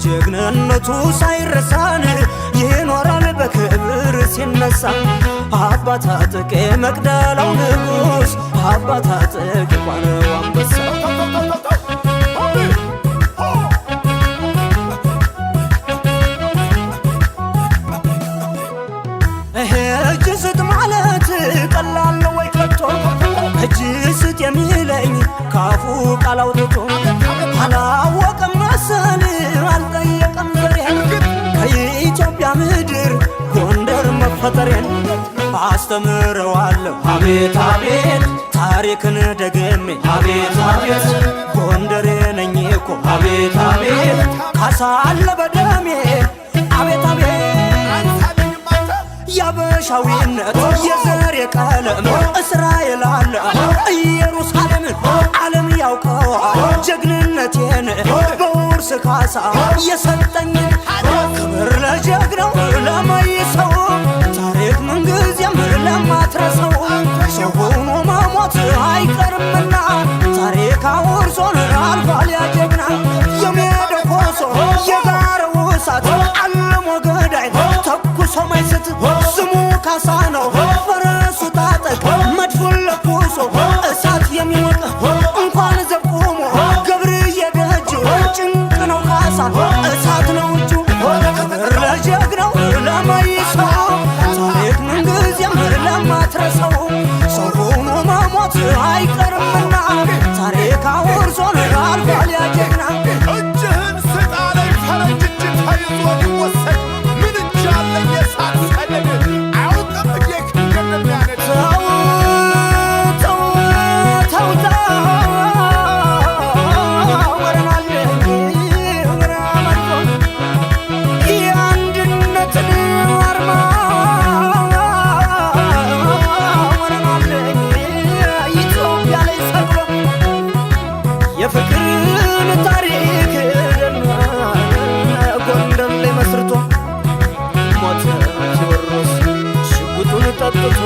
ጀግንነቱ ሳይረሳን ይኖራል በክብር ሲነሳ አባት አጥቄ መቅደላው ንጉስ አባት አጥቄ ቋነው አንበሳ እጅ ስጥ ማለት ቀላል ነው ወይ ከቶ እጅ ስጥ የሚለኝ ካፉ ቃል አውጥቶ አላወቀም መሰል አልጠየቀም ዘሬን ከኢትዮጵያ ምድር ጎንደር መፈጠሬን አስተምረዋለሁ አቤት አቤት ታሪክን ደግሜ አቤት አቤት ጎንደሬ ነኝ እኮ አቤት አቤት ካሳ አለ በደሜ አቤት አቤት ያበሻዊነት የዘር የቀለም እስራኤል አለ ኢየሩሳሌምን ዓለም ያውቀዋል ጀግንነቴን በውርስ ካሳ የሰጠኝን ክብር ለጀግናው ለማይሰው ታሪክ ምንጊዜም ለማትረሰው ሰው ሆኖ መሞት አይቀርምና ታሪክ አውርሶን አልፏል ያ ጀግና የሜዳው ኮሶ የጋራው እሳት አለሞ ገዳይ ተኩሶ ማይስት ስሙ ካሳ ነው ፈረሱ ታጠቅ መድፉን ለኩሶ እሳት የሚሞቅ እንኳን ዘቁሞ ገብርዬ ደጅ ጭንቅ ነው ካሳ እሳት ነው እጁ ክብር ለጀግናው ለማይሰው ታሪክ ምንጊዜም ለማትረሰው ሰው ሆኖ መሞት አይቀርምና ታሪክ አውርሶን አልፏል ያ ጀግና እጅህን ስጥ አለኝ ፈረንጅ እጅ ተይዞ ሊወሰድ ምን እጅ አለኝ የሳት ሰደድ አያውቅም እየክ እንደሚያነድ የፍቅርን ታሪክ ጎንደር ላይ መስርቶ ሞተ ቴዎድሮስ ሽጉጡን ጠጥቶ